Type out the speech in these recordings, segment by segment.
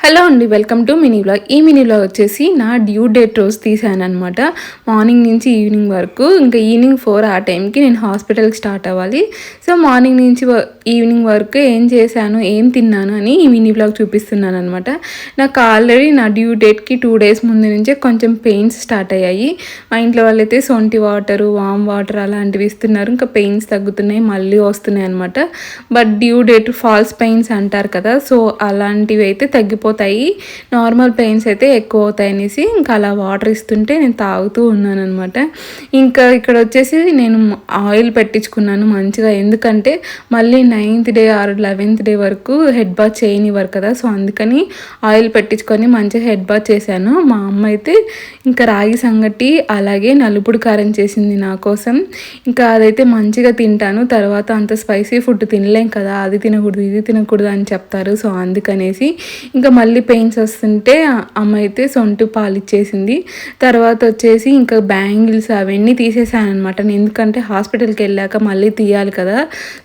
Hello అండి, welcome to mini vlog. ఈ mini vlog వచ్చేసి నా డ్యూ డేట్ రోజు తీసాను అనమాట. మార్నింగ్ నుంచి ఈవినింగ్ వరకు, ఇంకా ఈవినింగ్ 4 ఆ టైంకి నేను హాస్పిటల్కి స్టార్ట్ అవ్వాలి. సో మార్నింగ్ నుంచి ఈవినింగ్ వరకు ఏం చేశాను, ఏం తిన్నాను అని ఈ మినీ వ్లాగ్ చూపిస్తున్నాను అనమాట. నాకు ఆల్రెడీ నా డ్యూ డేట్కి 2 డేస్ ముందు నుంచే కొంచెం పెయిన్స్ స్టార్ట్ అయ్యాయి. మా ఇంట్లో వాళ్ళైతే సొంటి వాటరు, వామ్ వాటర్ అలాంటివి ఇస్తున్నారు. ఇంకా పెయిన్స్ తగ్గుతున్నాయి, మళ్ళీ వస్తున్నాయి అనమాట. But due date falls pains అంటారు కదా, సో అలాంటివి అయితే తగ్గిపోతాయి. నార్మల్ పెయిన్స్ అయితే ఎక్కువ అవుతాయి అనేసి ఇంకా అలా వాటర్ ఇస్తుంటే నేను తాగుతూ ఉన్నాను అనమాట. ఇంకా ఇక్కడ వచ్చేసి నేను ఆయిల్ పెట్టించుకున్నాను మంచిగా, ఎందుకంటే మళ్ళీ 9th day or 11th day వరకు హెడ్ బాత్ చేయనివ్వరు కదా, సో అందుకని ఆయిల్ పెట్టించుకొని మంచిగా హెడ్ బాత్ చేశాను. మా అమ్మ అయితే ఇంకా రాగి సంగటి అలాగే నలుపుడు కారం చేసింది నా కోసం. ఇంకా అదైతే మంచిగా తింటాను. తర్వాత అంత స్పైసీ ఫుడ్ తినలేం కదా, అది తినకూడదు ఇది తినకూడదు అని చెప్తారు. సో అందుకనేసి ఇంకా మళ్ళీ పెయిన్స్ వస్తుంటే అమ్మ అయితే సొంటి పాలు ఇచ్చేసింది. తర్వాత వచ్చేసి ఇంకా బ్యాంగిల్స్ అవన్నీ తీసేసాను అనమాట. ఎందుకంటే హాస్పిటల్కి వెళ్ళాక మళ్ళీ తీయాలి కదా,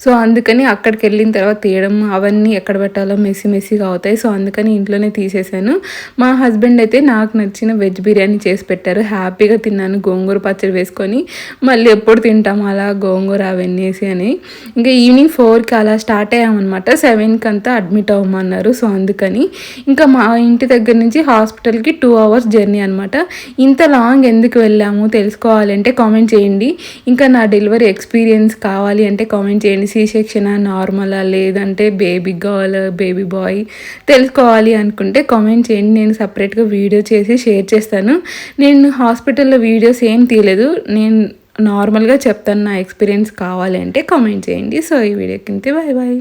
సో అందుకని అక్కడికి వెళ్ళిన తర్వాత తీయడం అవన్నీ ఎక్కడ పెట్టాలో మెస్సీగా అవుతాయి. సో అందుకని ఇంట్లోనే తీసేసాను. మా హస్బెండ్ అయితే నాకు నచ్చిన వెజ్ బిర్యానీ చేసి పెట్టారు. హ్యాపీగా తిన్నాను, గోంగూర పచ్చడి వేసుకొని. మళ్ళీ ఎప్పుడు తింటాము అలా గోంగూర అవన్నీ వేసి అని. ఇంకా ఈవినింగ్ 4కి అలా స్టార్ట్ అయ్యామన్నమాట. 7కి అంతా అడ్మిట్ అవ్వమన్నారు. సో అందుకని ఇంకా మా ఇంటి దగ్గర నుంచి హాస్పిటల్కి 2 hours జర్నీ అనమాట. ఇంత లాంగ్ ఎందుకు వెళ్ళాము తెలుసుకోవాలంటే కామెంట్ చేయండి. ఇంకా నా డెలివరీ ఎక్స్పీరియన్స్ కావాలి అంటే కామెంట్ చేయండి. సి సెక్షనా, నార్మలా, లేదంటే బేబీ గర్ల్, బేబీ బాయ్ తెలుసుకోవాలి అనుకుంటే కామెంట్ చేయండి. నేను సపరేట్గా వీడియో చేసి షేర్ చేస్తాను. నేను హాస్పిటల్లో వీడియోస్ ఏం తీయలేదు, నేను నార్మల్గా చెప్తాను. నా ఎక్స్పీరియన్స్ కావాలి అంటే కామెంట్ చేయండి. సో ఈ వీడియోకి ఇంతే, బాయ్ బాయ్.